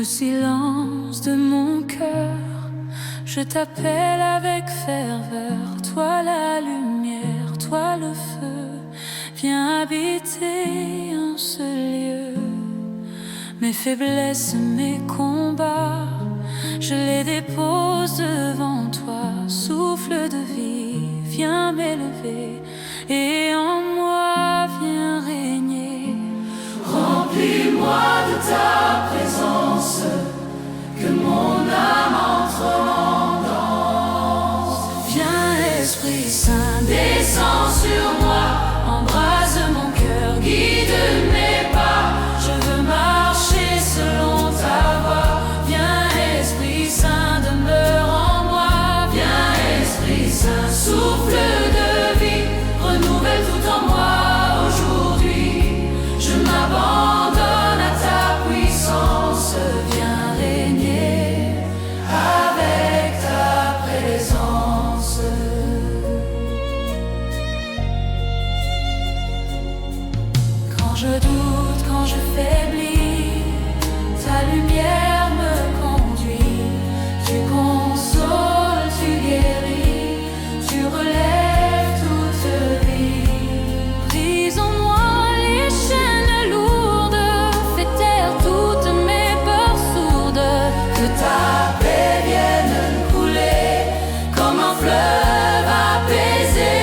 silence de mon cœur, je t'appelle avec ferveur. Toi la lumière, toi le feu, viens habiter en ce lieu. Mes faiblesses, mes combats, je les dépose devant toi. Souffle de vie, viens m'élever, et en moi viens régner. Remplis-moi de ta présence, que mon âme entre en danse. Viens Esprit Saint, Descends sur moi, embrase mon cœur, guide mes pas. je veux marcher selon ta voie. Viens Esprit Saint, demeure en moi. Viens Esprit Saint, souffle de vie, renouvelle tout en moi aujourd'hui. Je m'abandonne à ta puissance, viens régner avec ta présence. Quand je doute, quand je faiblis, ta lumière me conduit. Tu consoles, tu guéris, tu relèves toute vie. Brise en moi les chaînes lourdes, fais taire toutes mes peurs sourdes. Que ta paix vienne couler comme un fleuve apaisé.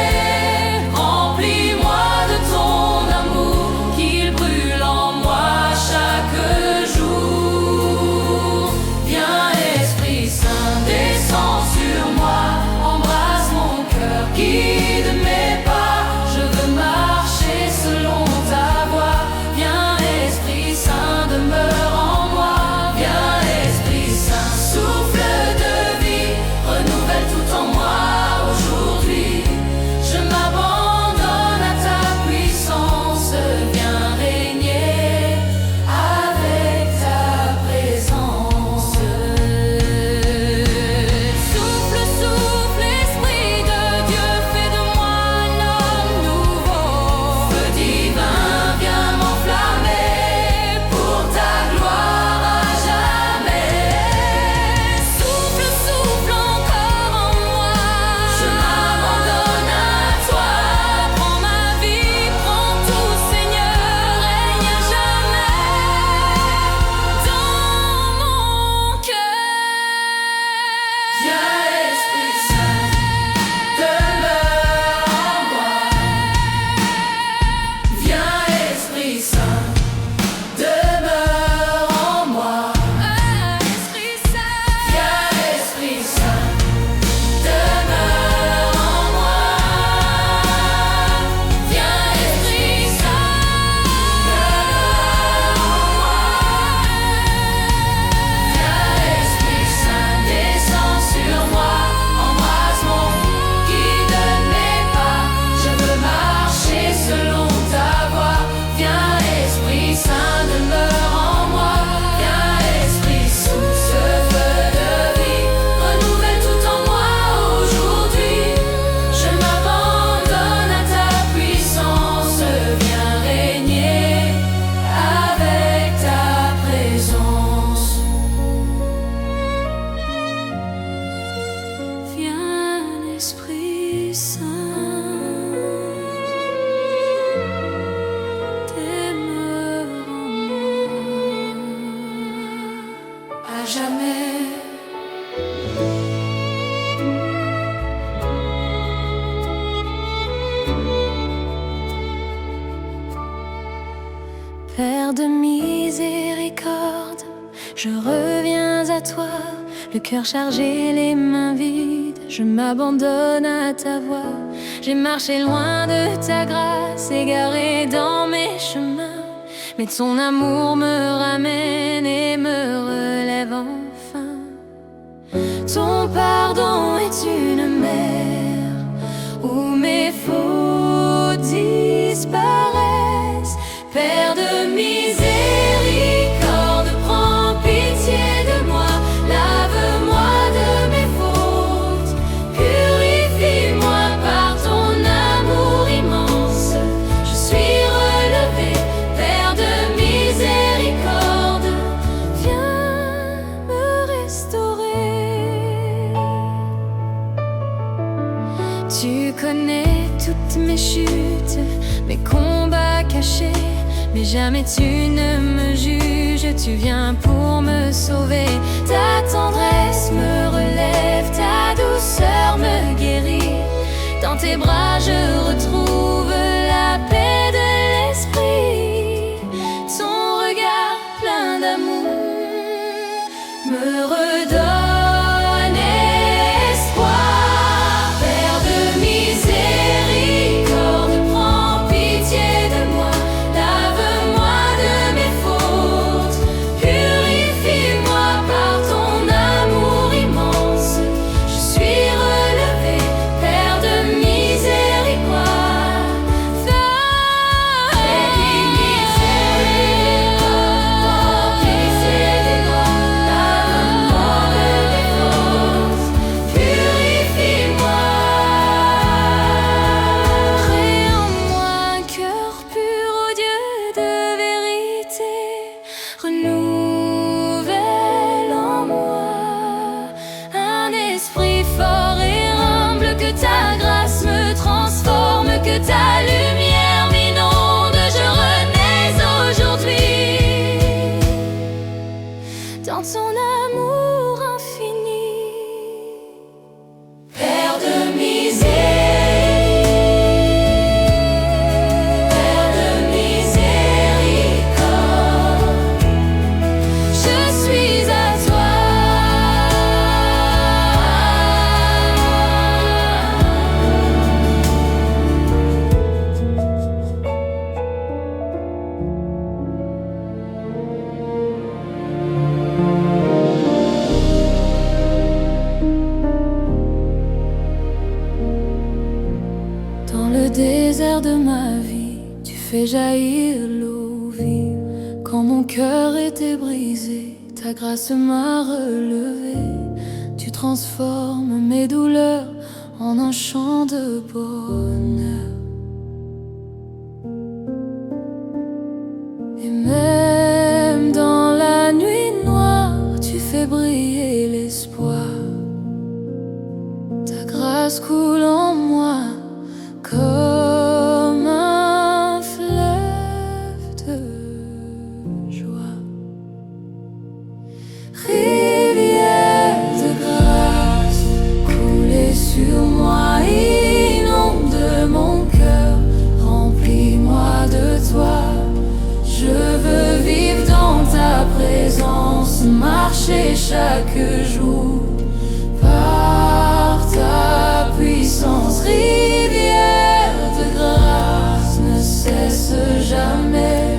Remplis-moi de ton amour, qu'il brûle en moi chaque jour. Viens Esprit Saint, descends sur moi, embrasse mon cœur, guide mes pas. Je veux marcher selon ta voie. Viens Esprit Saint, demeure en moi. Viens Esprit Saint, souffle de vie, renouvelle tout en moi aujourd'hui. Je m'abandonne à ta puissance, viens régner avec ta présence. Souffle, souffle, Esprit de Dieu, fais de moi un homme nouveau. Feu divin, viens m'enflammer pour ta gloire à jamais. Souffle, souffle encore en moi. Je m'abandonne à toi. Prends ma vie, prends tout, Seigneur, règne à jamais dans mon cœur. Viens Esprit Saint, demeure en moi. Viens Esprit Saint, demeure en moi. Esprit Saint, Viens Esprit Saint, demeure en moi. Viens Esprit Saint, demeure en moi. Viens Esprit Saint, descends sur moi, embrasse mon cœur, guide mes pas. Je veux marcher selon ta voie. Viens Esprit Saint, demeure en moi. Viens Esprit sous ce feu de vie, renouvelle tout en moi aujourd'hui. Je m'abandonne à ta puissance, viens régner avec ta présence. viens Esprit Saint, demeure en moi. À jamais. Père de miséricorde, je reviens à toi, le cœur chargé, les mains vides, je m'abandonne à ta voix. J'ai marché loin de ta grâce, égaré dans mes chemins, mais ton amour me ramène et me relève enfin. Ton pardon est une mer où mes fautes disparaissent. Père de miséricorde, prends pitié de moi, lave-moi de mes fautes, purifie-moi par ton amour immense. Je suis relevé, Père de miséricorde, viens Tu connais toutes mes chutes, mes combats cachés, mais jamais tu ne me juges. Tu viens pour me sauver. Ta tendresse me relève, ta douceur me guérit. Dans tes bras je retrouve la paix de l'esprit. Ton regard plein d'amour me redonne espoir. Père de miséricorde, prends pitié de moi. Lave-moi de mes fautes, purifie-moi par ton amour immense. Je suis relevé, Père de miséricorde. Père de miséricorde, prends pitié de moi. Lave-moi de mes fautes, purifie-moi. Crée en moi un cœur pur, ô Dieu de vérité. Renouvelle en moi un esprit fort et humble. Que ta grâce me transforme, que ta lumière m'inonde. Je renais aujourd'hui dans ton amour infini. Père de miséricorde, je suis à toi. Dans le désert de ma vie, tu fais jaillir l'eau vive. Quand mon cœur était brisé, ta grâce m'a relevé. Tu transformes mes douleurs en un chant de bonheur. Et même dans la nuit noire, tu fais briller l'espoir. Ta grâce coule en moi comme un fleuve de joie. Rivière de grâce, coulez sur moi, inonde mon cœur, remplis-moi de toi. Je veux vivre dans ta présence, marcher chaque jour par ta puissance. Rivière de grâce, ne cesse jamais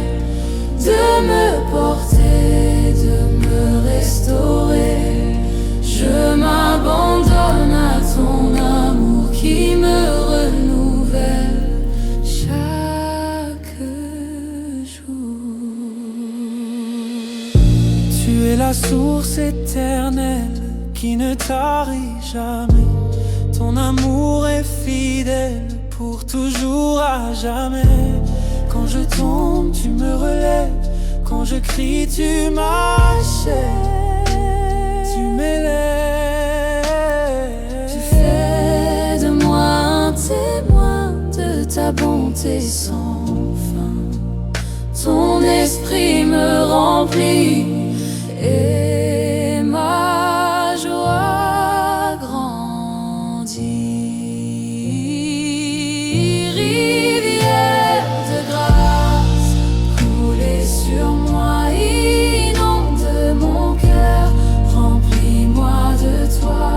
de me porter, de me restaurer. Je m'abandonne à ton amour qui me renouvelle chaque jour. Tu es la source éternelle qui ne tarit jamais. Ton amour est fidèle pour toujours à jamais. Quand je tombe, tu me relèves. Quand je crie, tu m'achèves. Tu m'élèves. Tu fais de moi un témoin de ta bonté sans fin. Ton esprit me remplit et ma joie grandit. Rivière de grâce, coulez sur moi, inonde mon cœur, remplis-moi de toi.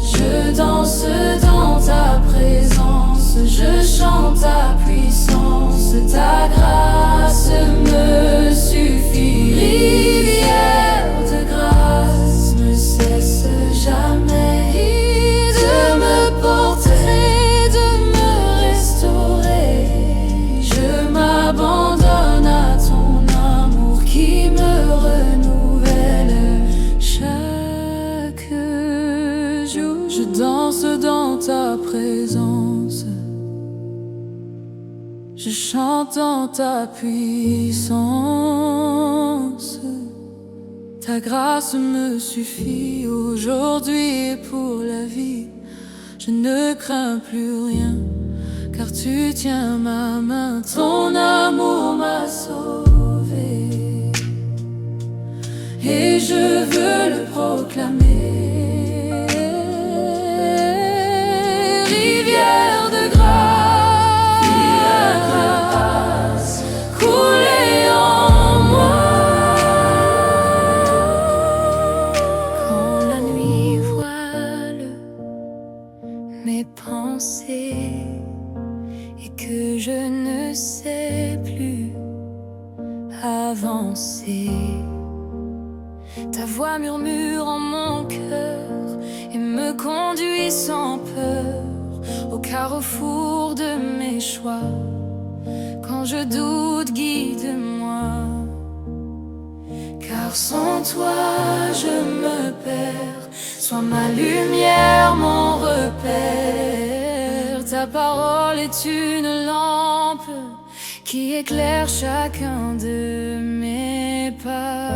Je danse dans ta présence, je chante ta puissance, ta grâce me suffit. Rivière de grâce, ne cesse jamais de me porter, de me restaurer. Je m'abandonne à ton amour qui me renouvelle chaque jour. Je danse dans ta présence, je chante dans ta puissance. Ta grâce me suffit aujourd'hui et pour la vie. je ne crains plus rien, car tu tiens ma main. Ton amour m'a sauvé, et je veux le proclamer. Rivière de grâce, couler en moi. Quand la nuit voile mes pensées et que je ne sais plus avancer, ta voix murmure en mon cœur et me conduit sans peur au carrefour de mes choix. Quand je doute, guide-moi, car sans toi je me perds. Sois ma lumière, mon repère. Ta parole est une lampe qui éclaire chacun de mes pas.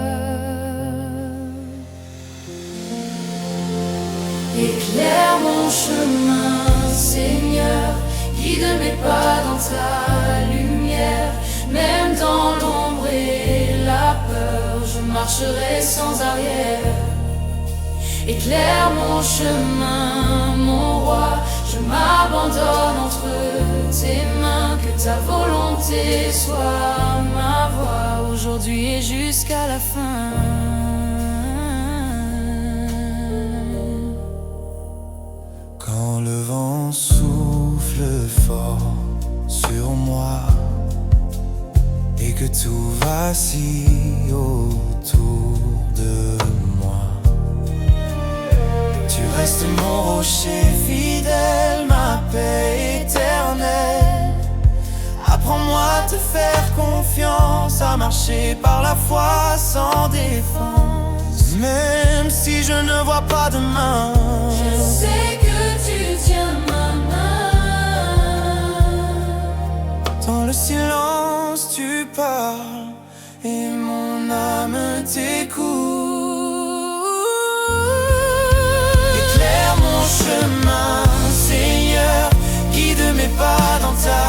Éclaire mon chemin, Seigneur, guide mes pas dans ta lumière. Même dans l'ombre et la peur, je marcherai sans arrière. Éclaire mon chemin, mon roi, je m'abandonne entre tes mains. Que ta volonté soit ma voix, aujourd'hui et jusqu'à la fin. Quand le vent souffle fort sur moi et que tout vacille autour de moi, tu restes mon rocher fidèle, ma paix éternelle. Apprends-moi à te faire confiance, à marcher par la foi sans défense. Même si je ne vois pas demain, Je sais que tu tiens ma main. dans le silence tu parles et mon âme t'écoute. Éclaire mon chemin, Seigneur, guide mes pas dans ta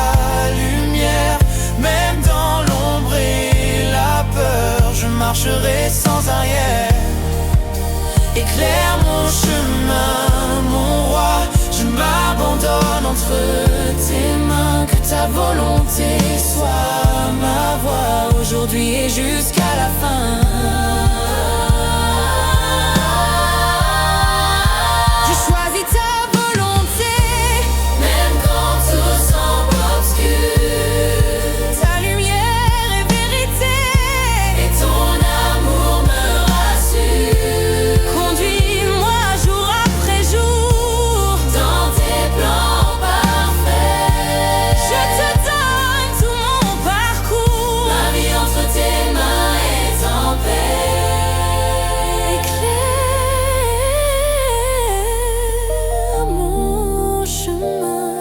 lumière. Même dans l'ombre et la peur, je marcherai sans arrière. Éclaire mon chemin, mon roi, je m'abandonne entre tes mains. Que ta volonté soit ma voix, aujourd'hui et jusqu'à la fin. Je choisis ta volonté, Même quand tout semble obscur, ta lumière est vérité. et ton amour me rassure. Conduis-moi jour après jour Dans tes plans parfaits, Je te donne tout mon parcours. ma vie entre tes mains est en paix. Éclaire mon chemin,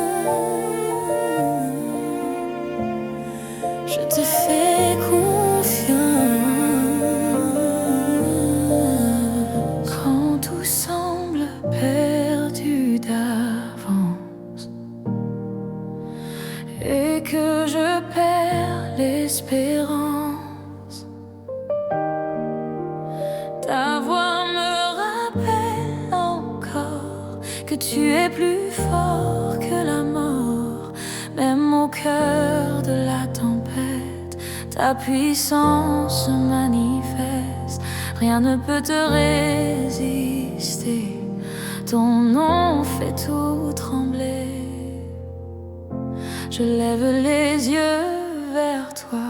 je te fais confiance. Quand tout semble perdu d'avance et que je perds l'espérance, ta voix me rappelle encore que tu es plus fort que la mort. Même au cœur de la tempête, ta puissance se manifeste. Rien ne peut te résister. Ton nom fait tout trembler. Je lève les yeux vers toi,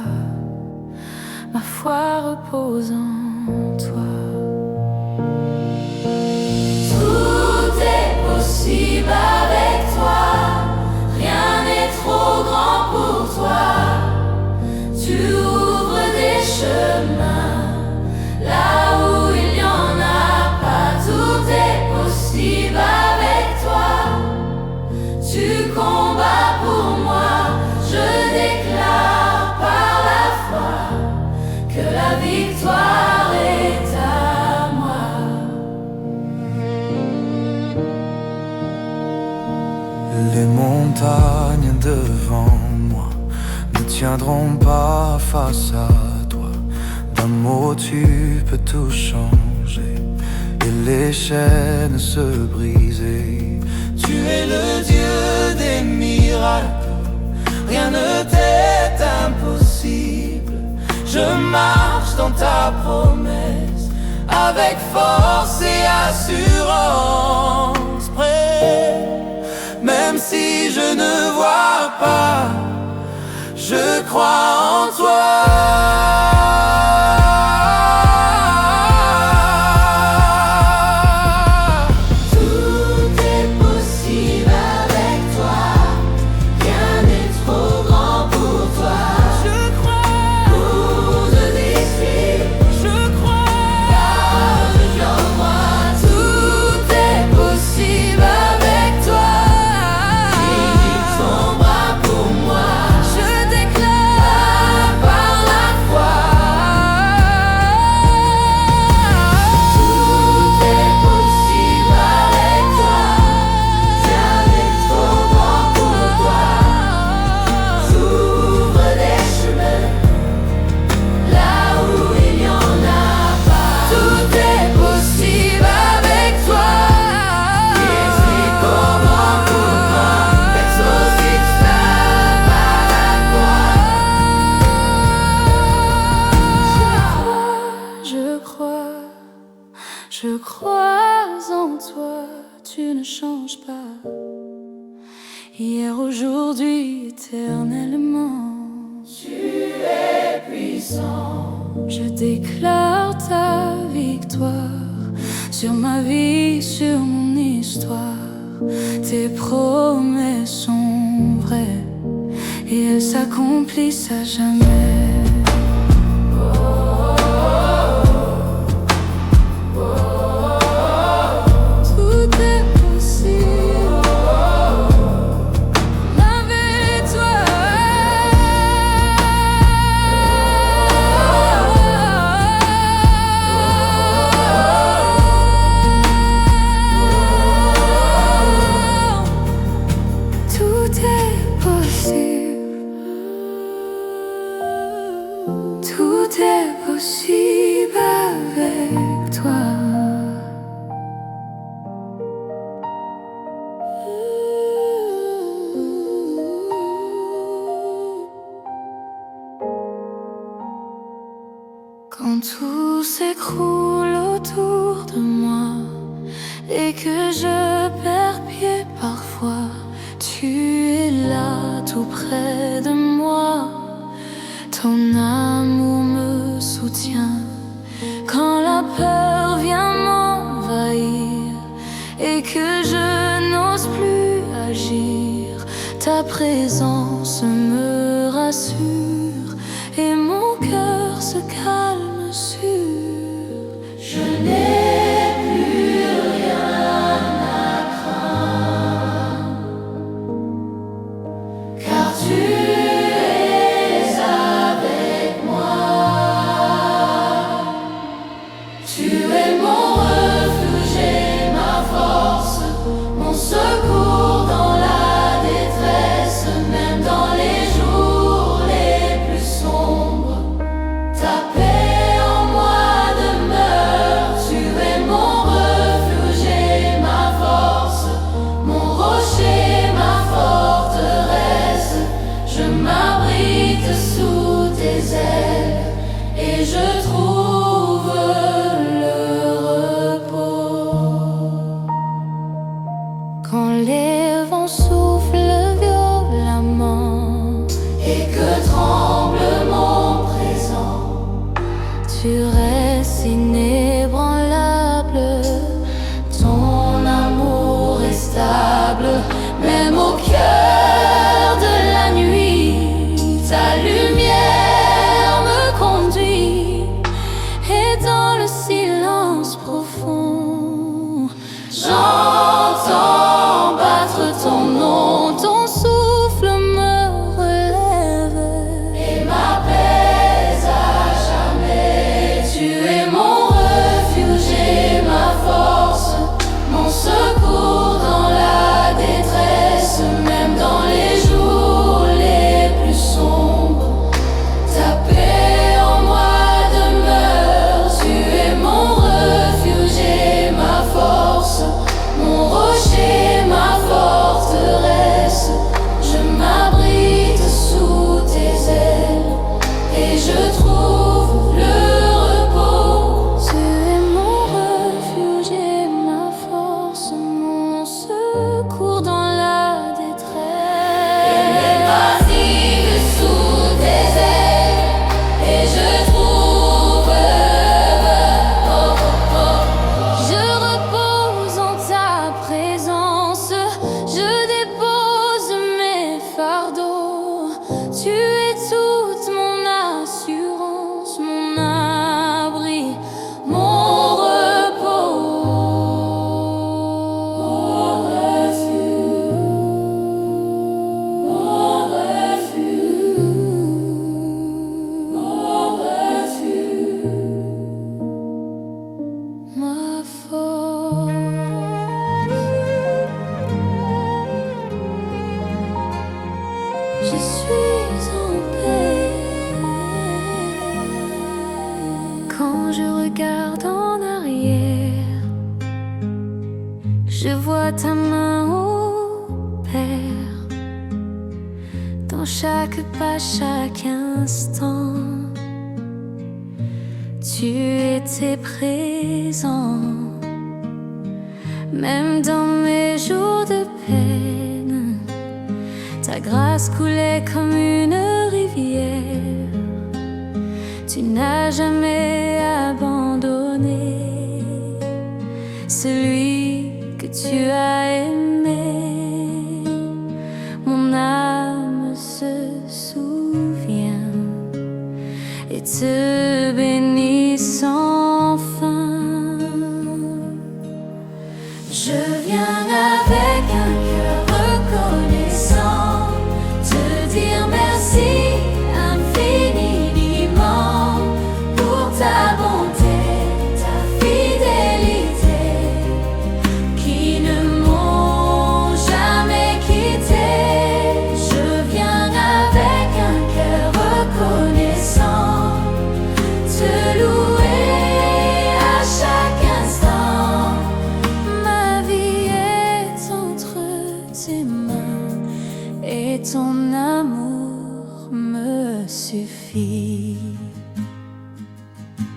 ma foi repose en toi. Tout est possible avec toi, rien n'est trop grand pour toi. Tu ouvres des chemins là où il n'y en a pas. Tout est possible avec toi. Tu combats pour moi, je déclare par la foi que la victoire est à Les montagnes devant moi ne tiendront pas face à toi. D'un mot tu peux tout changer et les chaînes se briser. Tu es le Dieu des miracles, rien ne t'est impossible. Je marche dans ta promesse avec force et assurance, prêt. Même si je ne vois pas, je crois en toi. Je crois en toi, tu ne changes pas. Hier, aujourd'hui, éternellement. Tu es puissant. Je déclare ta victoire sur ma vie, sur mon histoire. Tes promesses sont vraies et elles s'accomplissent à jamais. Tout est possible avec toi. Quand tout s'écroule autour de moi et que je perds pied parfois, tu es là tout près de moi. Ton amour me soutient quand la peur vient m'envahir et que je n'ose plus agir. Ta présence me rassure et mon cœur se calme sûr. Je n'ai plus rien à craindre, car tu je trouve le repos. Quand les vents soufflent violemment et que tremble mon présent, tu restes inébranlable. ton amour est stable, même au cœur de la nuit. Ta lumière me conduit, Et dans le silence profond, j'entends battre ton nom. ton souffle me relève Et m'apaise à jamais. Tu es mon refuge et ma force, mon secours dans la détresse. je suis en paix. Quand je regarde en arrière, je vois ta main au Père. Dans chaque pas, chaque instant, tu étais présent. Même dans mes jours de peine, ta grâce coulait comme une rivière. Tu n'as jamais abandonné celui que tu as aimé. Mon âme se souvient et te bénit sans fin. Je viens avec un cœur reconnaissant, te dire merci infiniment pour ta bonté, ta fidélité, qui ne m'ont jamais quitté. Je viens avec un cœur reconnaissant, te louer à chaque instant. Ma vie est entre tes mains et ton amour me suffit.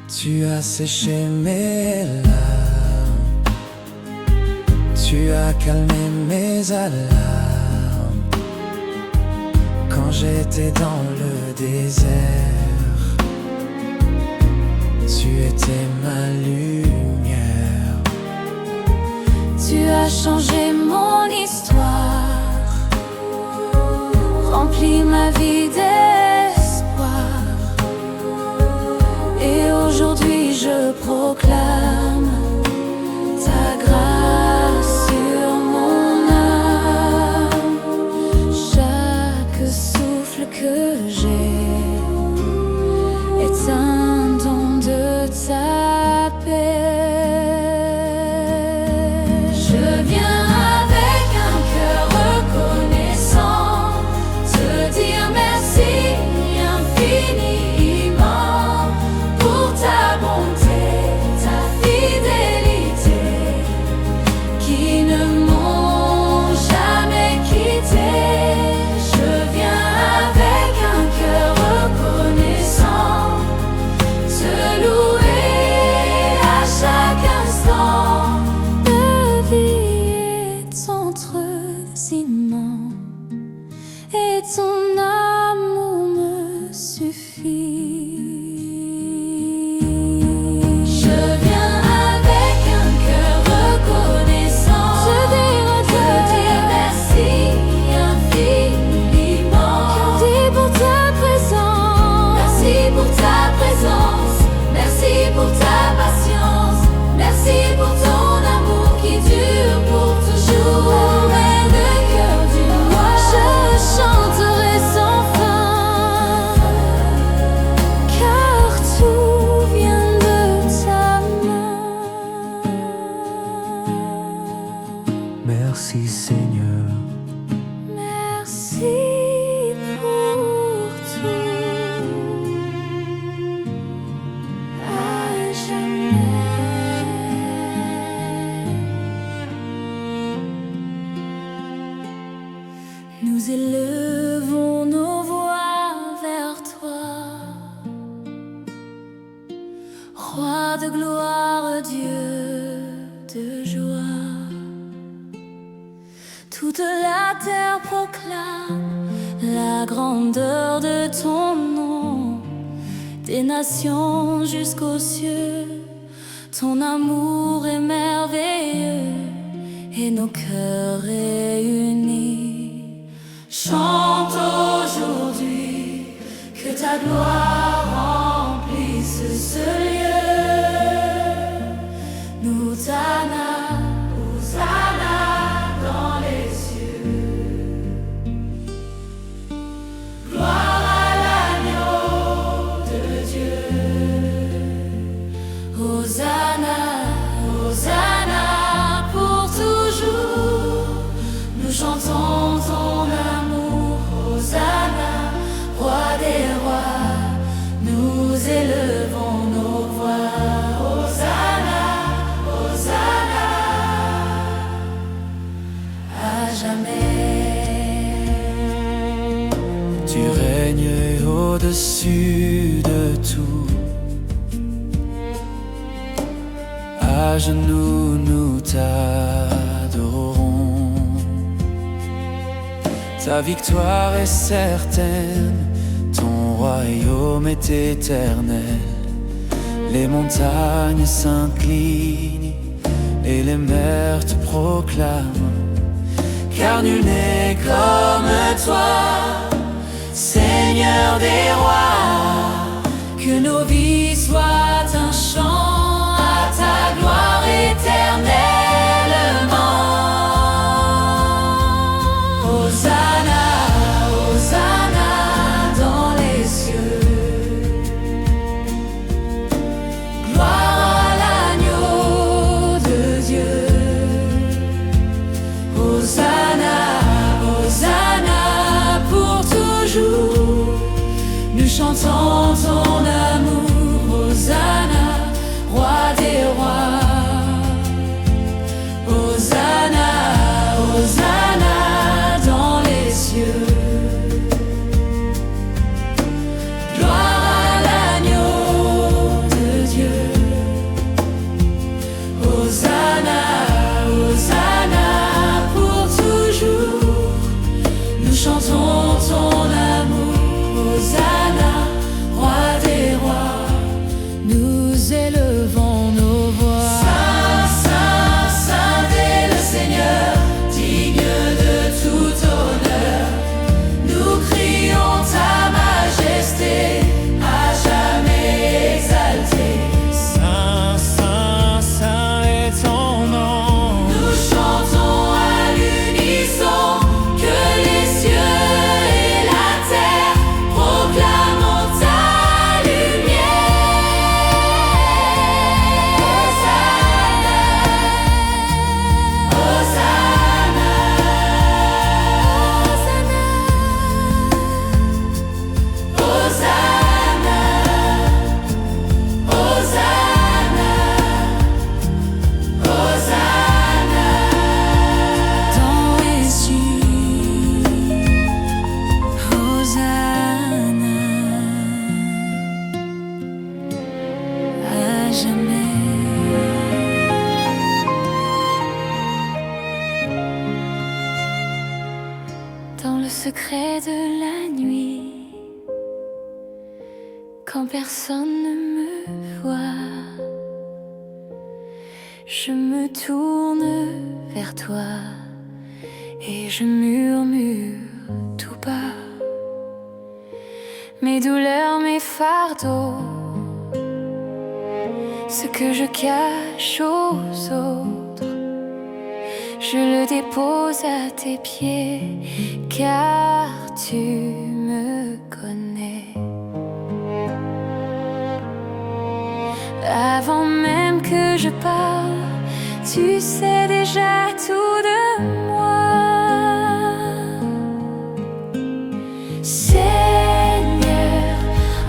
Tu as séché mes larmes, tu as calmé mes alarmes. Quand j'étais dans le désert, tu étais ma lumière. Tu as changé mon histoire, rempli ma vie d'espoir. Et aujourd'hui je proclame ta grâce sur mon âme. Chaque souffle que j'ai est un don de ta paix. Je viens avec un cœur reconnaissant, te dire merci infiniment pour ta bonté, ta fidélité, qui ne m'ont jamais quitté. Je viens avec un cœur reconnaissant, te louer à chaque instant. Ma vie est entre ciment et ton amour me suffit. Je viens avec un cœur reconnaissant, te dire merci infiniment. Merci pour ta présence, merci pour ta présence, merci pour ta patience, merci pour ton amour qui dure pour toujours. Mais le cœur du roi, je chanterai sans fin, car tout vient de ta main. Merci Seigneur. Merci pour tout, à jamais. Nous élevons nos voix vers toi, Roi de gloire, Dieu de joie. Toute la terre proclame la grandeur de ton nom, des nations jusqu'aux cieux. Ton amour est merveilleux et nos cœurs réunis chantent aujourd'hui que ta gloire remplisse ce lieu. Nous Hosanna, Hosanna dans les cieux. Gloire à l'agneau de Dieu. Hosanna, Hosanna pour toujours. Nous chantons ton amour. Hosanna. jamais. Tu règnes au-dessus de tout. À genoux nous t'adorons. Ta victoire est certaine, ton royaume est éternel. Les montagnes s'inclinent et les mers te proclament. Car nul n'est comme toi, Seigneur des rois. Que nos vies soient un chant à ta gloire éternellement. Hosanna, Hosanna dans les cieux. Gloire à l'agneau de Dieu. Hosanna, Hosanna pour toujours. Nous chantons ton amour. Hosanna, roi des rois. Hosanna, Hosanna dans les cieux. Gloire à l'agneau de Dieu. Hosanna, Hosanna pour toujours. Nous chantons ton amour. Hosanna, roi des rois. Nous élevons nos voix. Saint, Saint, Saint est le Seigneur, digne de tout honneur. Nous crions ta majesté, à jamais exaltée. Saint, Saint, Saint est ton nom. Nous chantons à l'unisson que les cieux et la terre proclament ta lumière. Hosanna, Hosanna, Hosanna, Hosanna dans les cieux. Hosanna à jamais. Dans le secret de la nuit, quand personne ne me voit, je me tourne vers toi et je murmure tout bas mes douleurs, mes fardeaux, ce que je cache aux autres. Je le dépose à tes pieds, car tu me connais. Avant même que je parle, tu sais déjà tout de moi. Seigneur,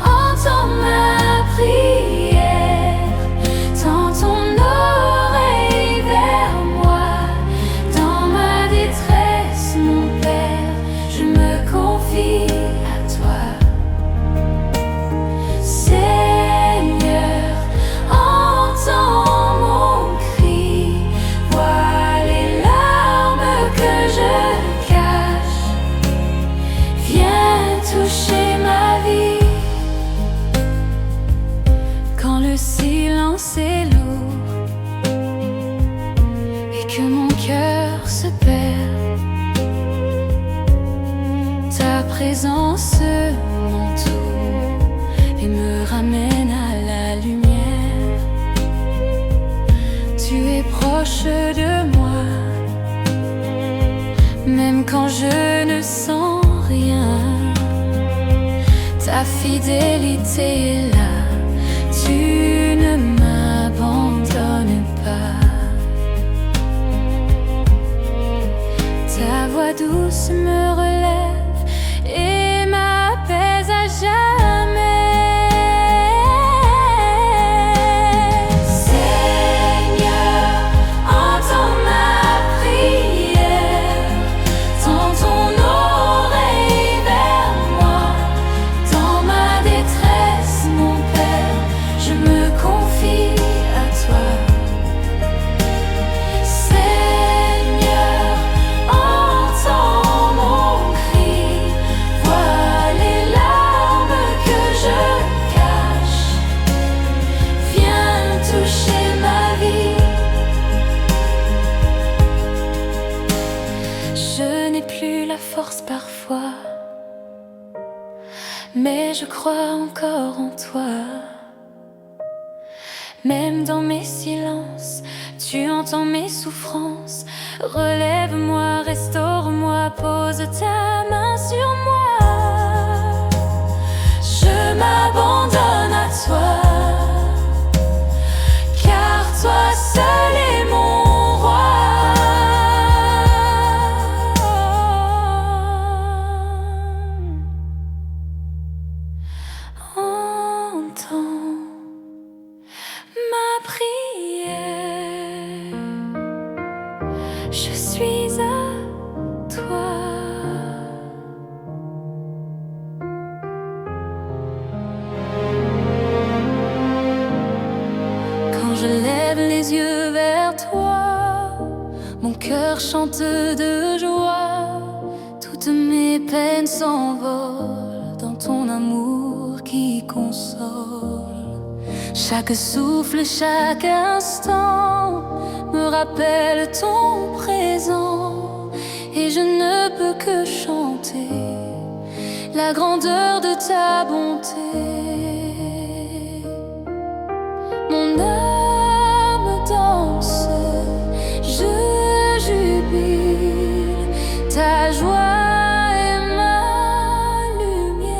entends ma prière, tends ton oreille vers moi. Dans ma détresse, mon Père, je me confie à toi. Seigneur, entends mon cri, vois les larmes que je cache. Viens toucher ma vie. Quand le silence est lourd et que mon cœur se perd, ta présence m'entoure et me ramène à la lumière. Tu es proche de moi, même quand je ne sens rien. Ta fidélité est là, tu ne m'abandonnes pas. Ta voix douce me relève et m'apaise à jamais. Seigneur, entends ma prière, n'ai plus la force parfois, mais je crois encore en toi. Même dans mes silences, tu entends mes souffrances. Relève-moi, restaure-moi, pose ta main sur moi. Je m'abandonne à toi, car toi seul est mon roi. Entends ma prière, je suis à toi. Quand je lève les yeux vers toi, mon cœur chante de joie. Toutes mes peines s'envolent dans ton amour qui console. Chaque souffle, chaque instant me rappelle ton présent, et je ne peux que chanter la grandeur de ta bonté. Mon âme danse, je jubile, ta joie est ma lumière.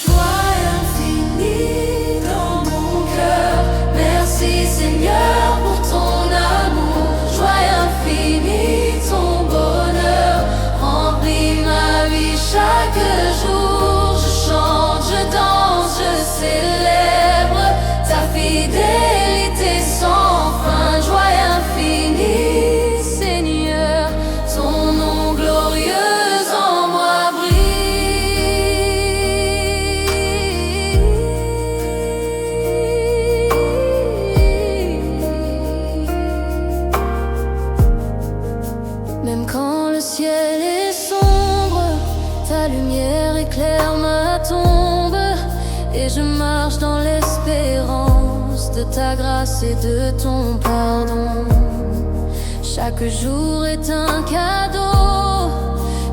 Joie infinie dans mon cœur, merci Seigneur pour ton amour. Joie infinie, ton bonheur remplit ma vie chaque jour. Je chante, je danse, je célèbre ta fidélité sans fin. Joie infinie, Seigneur, ton nom glorieux en moi brille. Même quand le ciel est sombre, ta lumière éclaire ma tombe, et je marche dans l'espérance de ta grâce et de ton pardon. Chaque jour est un cadeau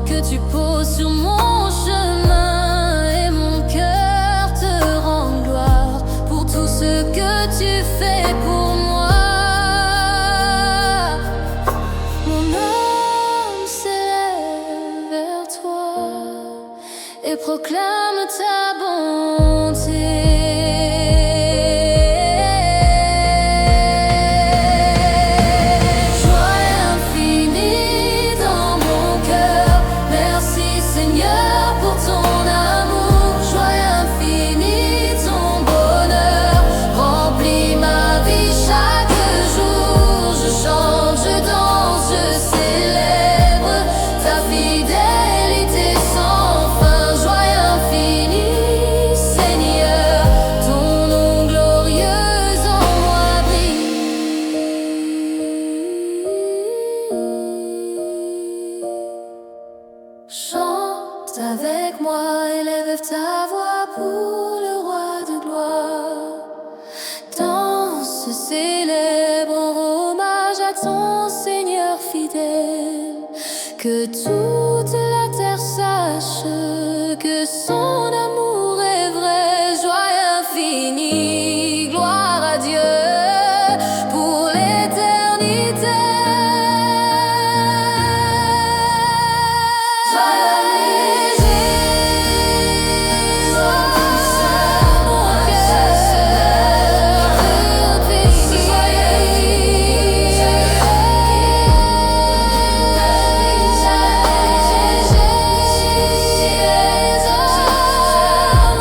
que tu poses sur mon chemin, et mon cœur te rend gloire pour tout ce que tu fais pour moi. Mon âme s'élève vers toi et proclame ta bonté. Joie infinie dans mon cœur, merci Seigneur pour ton amour. Joie infinie, ton bonheur remplit ma vie chaque jour. Je chante, je danse, je célèbre ta fidélité sans fin. Joie infinie, Seigneur, ton nom glorieux en moi brille. Chante avec moi, élève ta voix pour le roi de gloire. Danse, célèbre en hommage à ton Seigneur fidèle. Que toute la terre sache que son amour est vrai. Joie infinie, gloire à Dieu pour l'éternité. Sois léger, sois puissant, mon cœur purifié.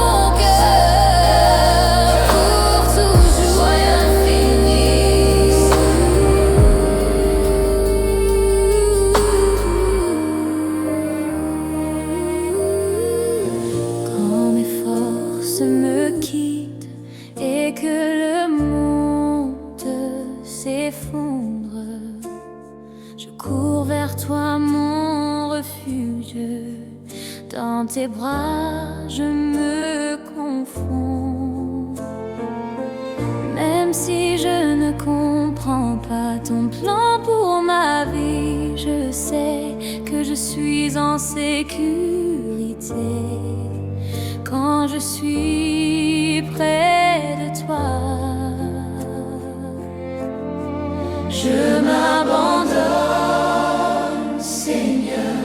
Mon cœur pour toujours. Joie infinie. Quand mes forces me quittent et que le monde s'effondre, je cours vers toi, mon refuge. Dans tes bras, je me confonds. Même si je ne comprends pas ton plan pour ma je sais que je suis en sécurité quand je suis près de toi. Je m'abandonne, Seigneur,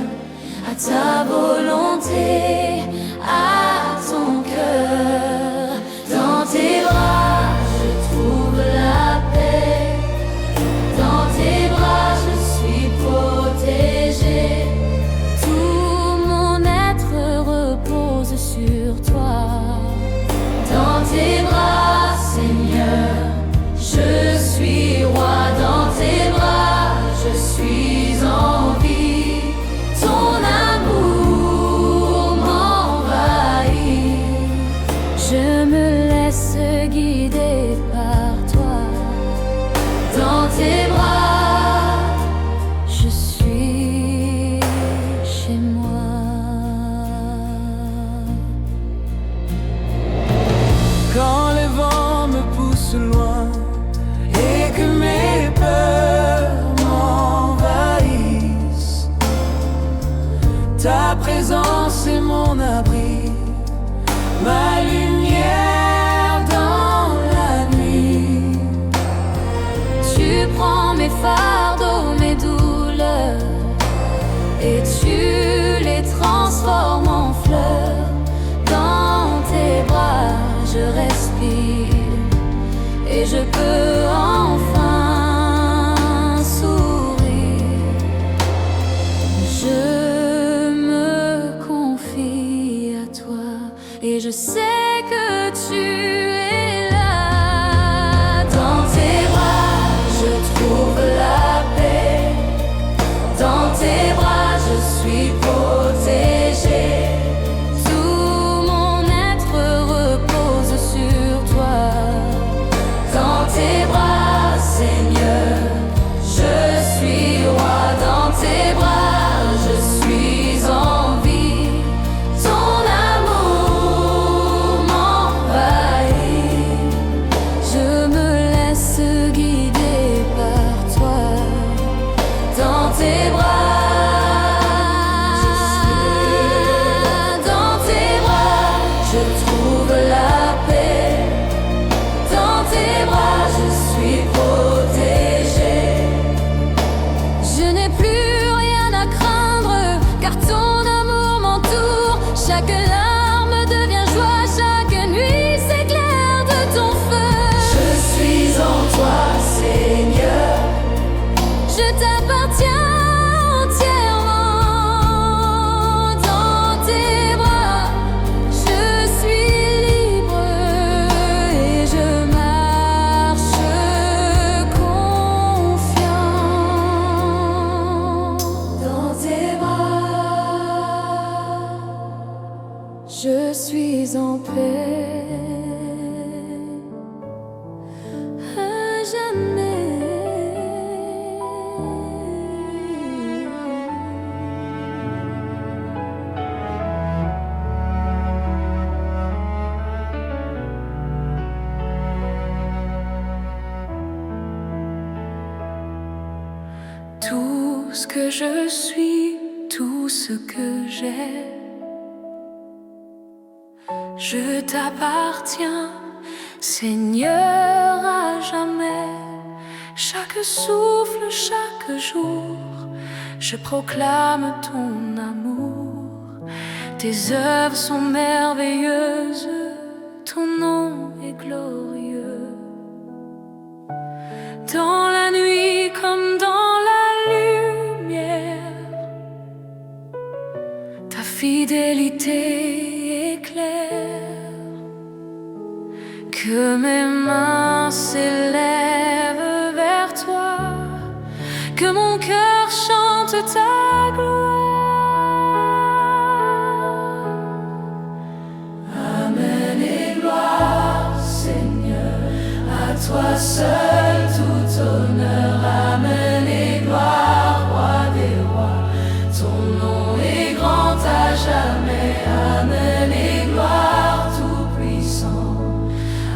à ta volonté, à ton cœur. Dans tes bras, je trouve la paix. Dans tes bras, je suis protégée. Tout mon être repose sur toi. Dans tes bras, Seigneur, je suis roi. Dans tes bras, je suis en vie. Ton amour m'envahit. Je me laisse guider par toi. Dans tes bras, je suis chez moi. Quand les vents me poussent loin et que mes peurs m'envahissent, ta présence est mon abri, ma lumière dans la nuit. Tu prends mes fardeaux, mes douleurs, et tu les transformes en fleurs. Dans tes bras, je respire et je peux enfin sourire. Je me confie à toi et je sais que tu es là. Dans tes bras, je trouve la paix. Dans tes bras, je suis protégée. Tout mon être repose sur toi. Dans tes bras, Seigneur, je suis roi. Dans tes bras, je suis en vie. Ton amour m'envahit. Je me laisse guider par toi. Dans tes bras, dans tes bras, je trouve la paix. Dans tes bras, je suis protégée. Je n'ai plus rien à craindre, car ton amour m'entoure. Chaque larme devient joie, chaque nuit s'éclaire de ton feu. Je suis en toi, Seigneur. Je t'appartiens entièrement. Dans tes bras, je suis libre et je marche confiant. Dans tes bras, je suis en paix. À jamais. Tout ce que je suis, tout ce que j'ai, je t'appartiens, Seigneur, à jamais. Chaque souffle, chaque jour, je proclame ton amour. Tes œuvres sont merveilleuses, ton nom est glorieux. Dans la nuit comme dans la lumière, ta fidélité éclaire. Que mes mains s'élèvent vers toi, que mon cœur chante ta gloire. Amen et gloire, Seigneur, à toi seul tout honneur. Amen et gloire, roi des rois, ton nom est grand à jamais. Amen et gloire, tout puissant,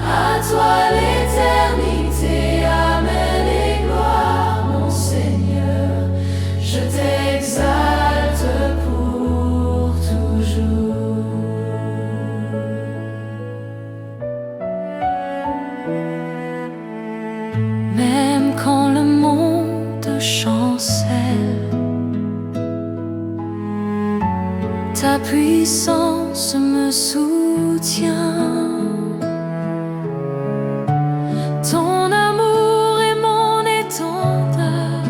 à toi l'éternité. Amen et gloire, mon Seigneur, je puissance me soutient. Ton amour est mon étendard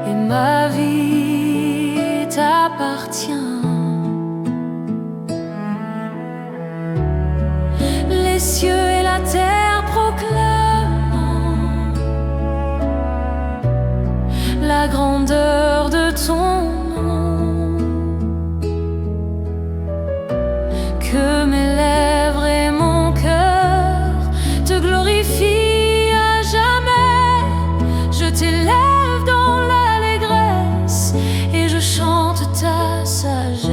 et ma vie t'appartient. Les cieux et la terre proclament la grandeur de ton nom. Que mes lèvres et mon cœur te glorifient à jamais. Je t'élève dans l'allégresse et je chante ta sagesse.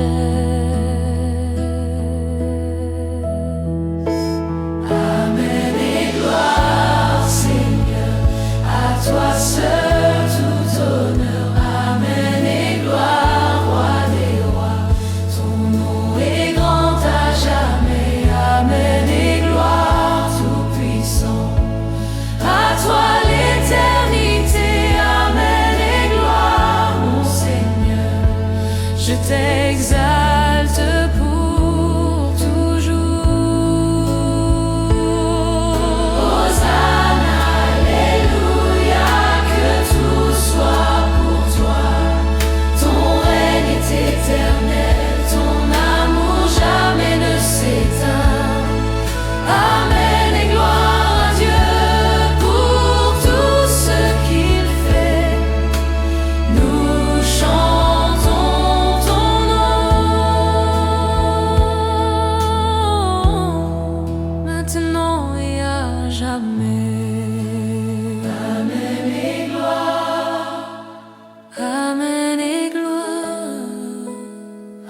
Amen et gloire, Seigneur, à toi seul tout honneur. Amen et gloire, roi des rois, ton nom est grand à jamais. Amen et gloire, tout puissant, à toi l'éternité. Amen et gloire, mon Seigneur, je t'exalte pour toujours. Hosanna, alléluia, que tout soit pour toi. Ton règne est éternel, ton amour jamais ne s'éteint. Amen et gloire à Dieu pour tout ce qu'il fait. Nous chantons ton nom, Maintenant et à jamais. Amen et gloire, Amen et gloire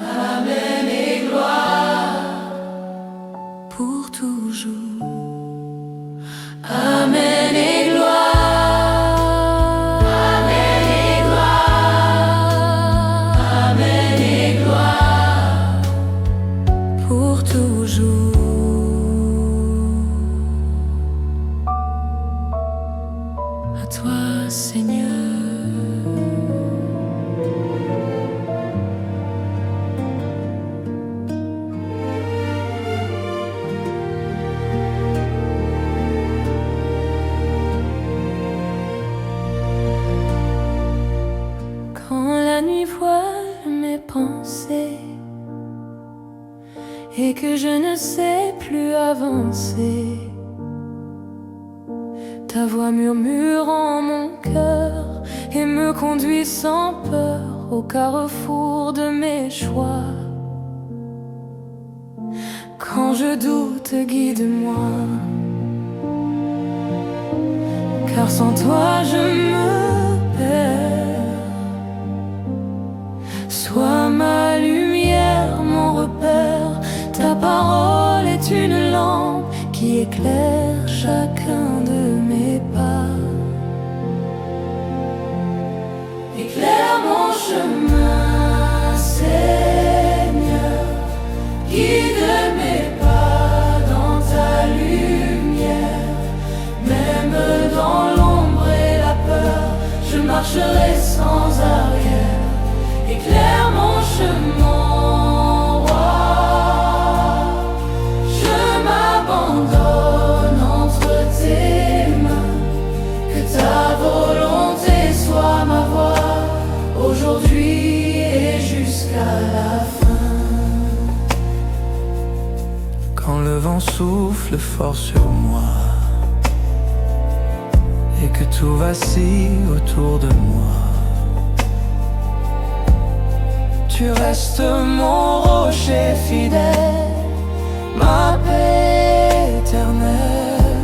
amen et gloire, pour toujours. amen et gloire, amen et gloire, amen et gloire, Pour toujours. À toi, Seigneur. Quand la nuit voile mes pensées et que je ne sais plus avancer, ta voix murmure en mon cœur et me conduit sans peur au carrefour de mes choix. Quand je doute, guide-moi, car sans toi je me perds. Sois ma lumière, mon repère, ta parole est une lampe qui éclaire chacun de mes pas. éclaire mon chemin, Seigneur, guide mes pas dans ta lumière. Même dans l'ombre et la peur, je marcherai sans arrière. Éclaire mon chemin, roi, je m'abandonne entre tes mains. Que ta volonté soit ma voix, aujourd'hui et jusqu'à la fin. Quand le vent souffle fort sur moi et que tout vacille autour de moi, tu restes mon rocher fidèle, ma paix éternelle.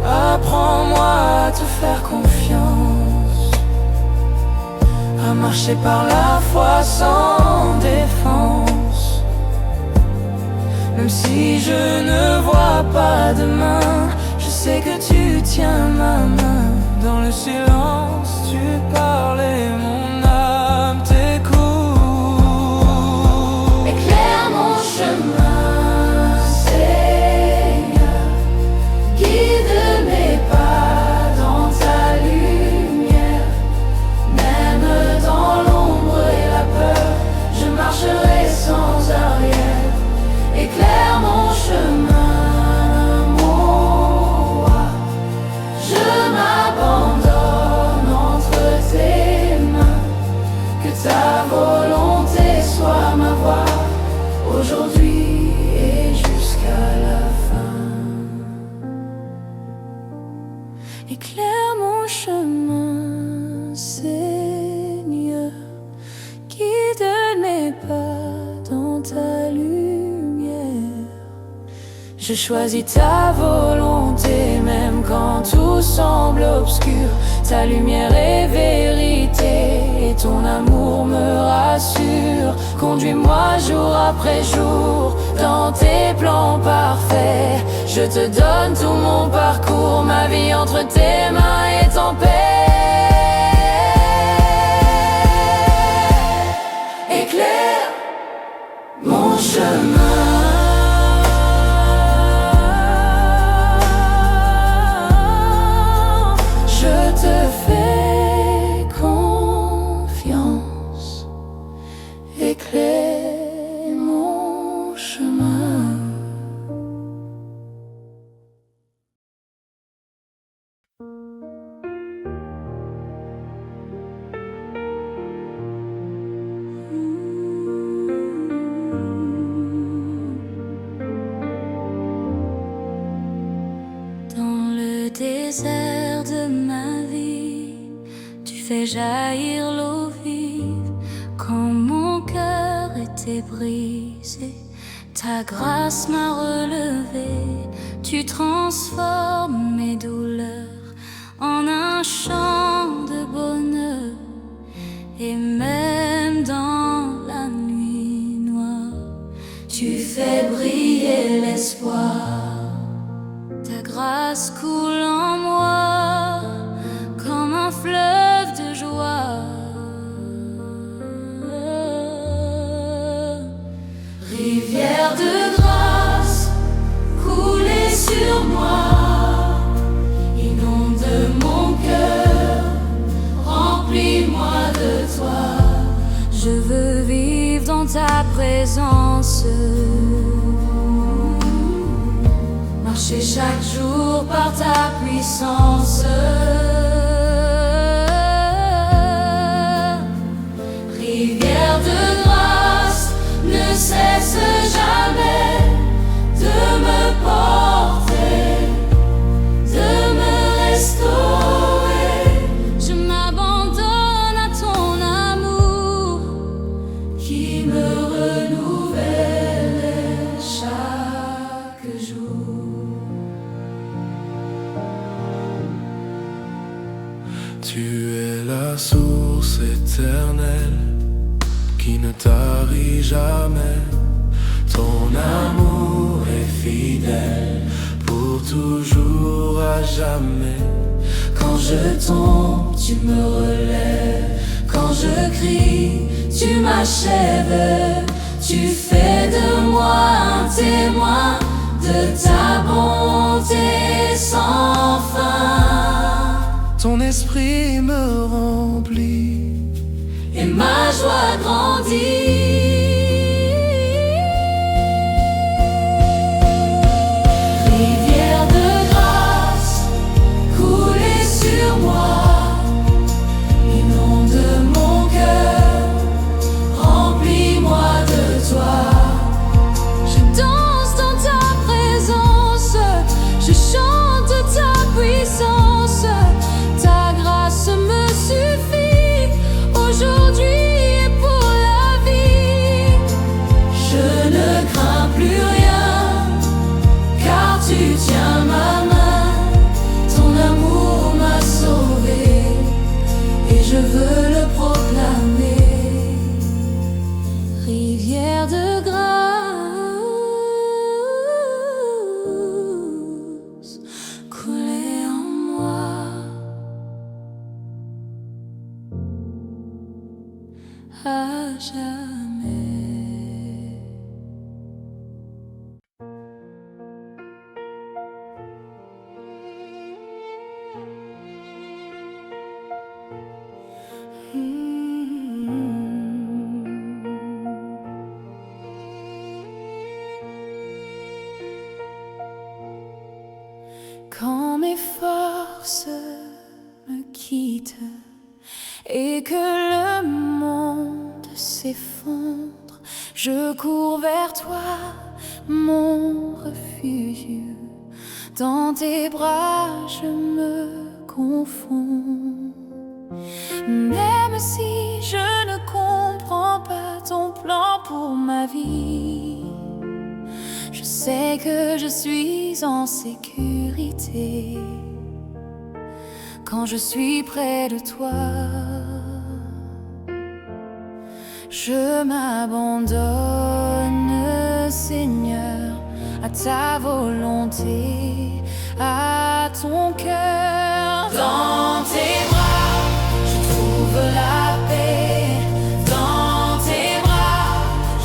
Apprends-moi à te faire confiance, à marcher par la foi sans défense. Même si je ne vois pas demain, je sais que tu tiens ma main. Dans le silence, tu parles et mon âme t'écoute. Éclaire mon chemin, Seigneur, guide mes pas dans ta lumière. Même dans l'ombre éclaire mon chemin, Seigneur, guide mes pas dans ta lumière. Je choisis ta volonté, même quand tout semble obscur. Ta lumière est vérité et ton amour me rassure. Conduis-moi jour après jour dans tes plans parfaits. Je te donne tout mon parcours, ma vie entre tes mains est en paix. Éclaire mon chemin. Éclaire mon chemin. Dans le désert de ma vie, tu fais jaillir l'eau vive. Quand mon cœur était brisé, ta grâce m'a relevé. Tu transformes mes douleurs en un chant de bonheur. Et même dans la nuit noire, tu fais briller l'espoir. Ta grâce coule en moi comme un fleuve de joie. Rivière de grâce, coulez sur moi, inonde mon cœur, remplis-moi de toi. Je veux vivre dans ta présence, marcher chaque jour par ta puissance. Rivière de grâce, ne cesse jamais de me porter, de me restaurer. Je m'abandonne à ton amour qui me renouvelle chaque jour. Tu es la source éternelle qui ne tarit jamais. Ton amour est fidèle pour toujours à jamais. Quand je tombe, tu me relèves. Quand je crie, tu m'achèves. Tu fais de moi un témoin de ta bonté sans fin. Ton esprit me remplit et ma joie grandit. Rivière de grâce, coulez sur moi, inonde mon cœur, remplis-moi de toi. Je danse dans ta présence, je chante ta puissance. Ta grâce me suffit aujourd'hui et pour la vie. Je ne crains plus rien, car tu tiens ma main. Ton amour m'a sauvé et je veux le proclamer. Rivière de grâce, coulez en moi à jamais. Quand mes forces me quittent et que le monde s'effondre, je cours vers toi, mon refuge. Dans tes bras je me confond. Même si je ne comprends pas ton plan pour ma vie, je sais que je suis en sécurité quand je suis près de toi. Je m'abandonne, Seigneur, à ta volonté, à ton cœur. Dans tes bras, je trouve la paix. Dans tes bras,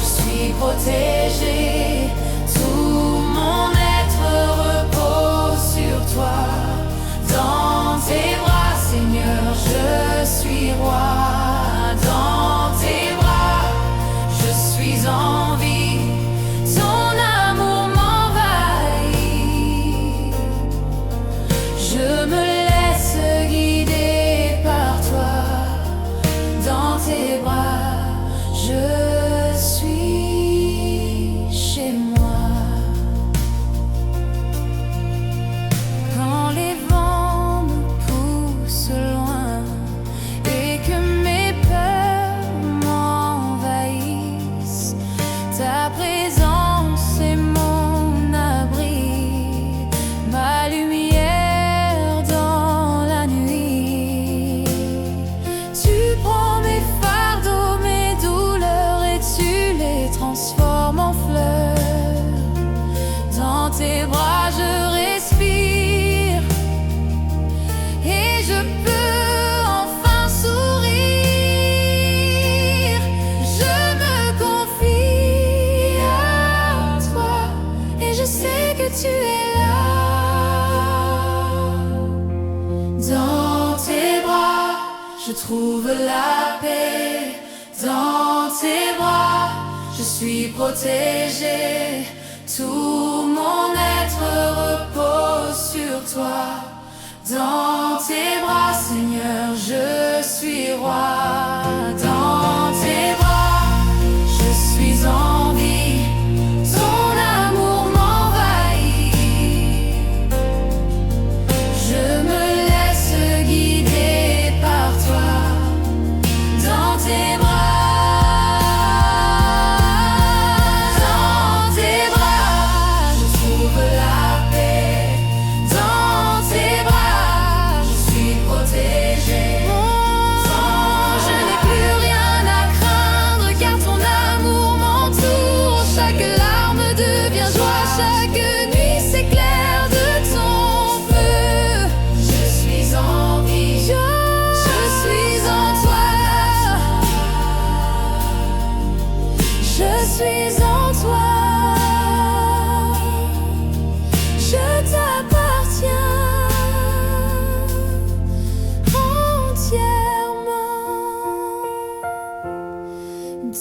je suis protégée. Tout mon être repose sur toi. Dans tes bras, Seigneur, je suis roi. Dans tes bras, je suis en vie. Ton amour m'envahit. Je me laisse guider par toi. Dans tes bras, je suis chez moi. Quand les vents me poussent loin et que mes peurs m'envahissent, ta présence est mon abri, ma lumière dans la nuit. Tu prends mes fardeaux, mes douleurs et tu les transformes en fleurs. Dans tes bras je respire et je peux enfin sourire. Je me confie à toi et je sais que tu es là. Dans tes bras, je trouve la paix. Dans tes bras, je suis protégée. Tout mon être repose sur toi. Dans tes bras, Seigneur, je suis roi. Dans tes bras, je suis en vie. Ton amour m'envahit. Je me laisse guider par toi. Dans tes bras, je trouve la paix. Dans tes bras, je suis protégée. Je n'ai plus rien à craindre car ton amour m'entoure. Chaque larme devient joie, chaque nuit s'éclaire de ton feu. Je suis en vie, je suis en toi. Je suis en toi. Je t'appartiens entièrement.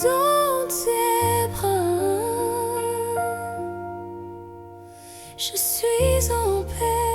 Dans tes bras, je suis en paix.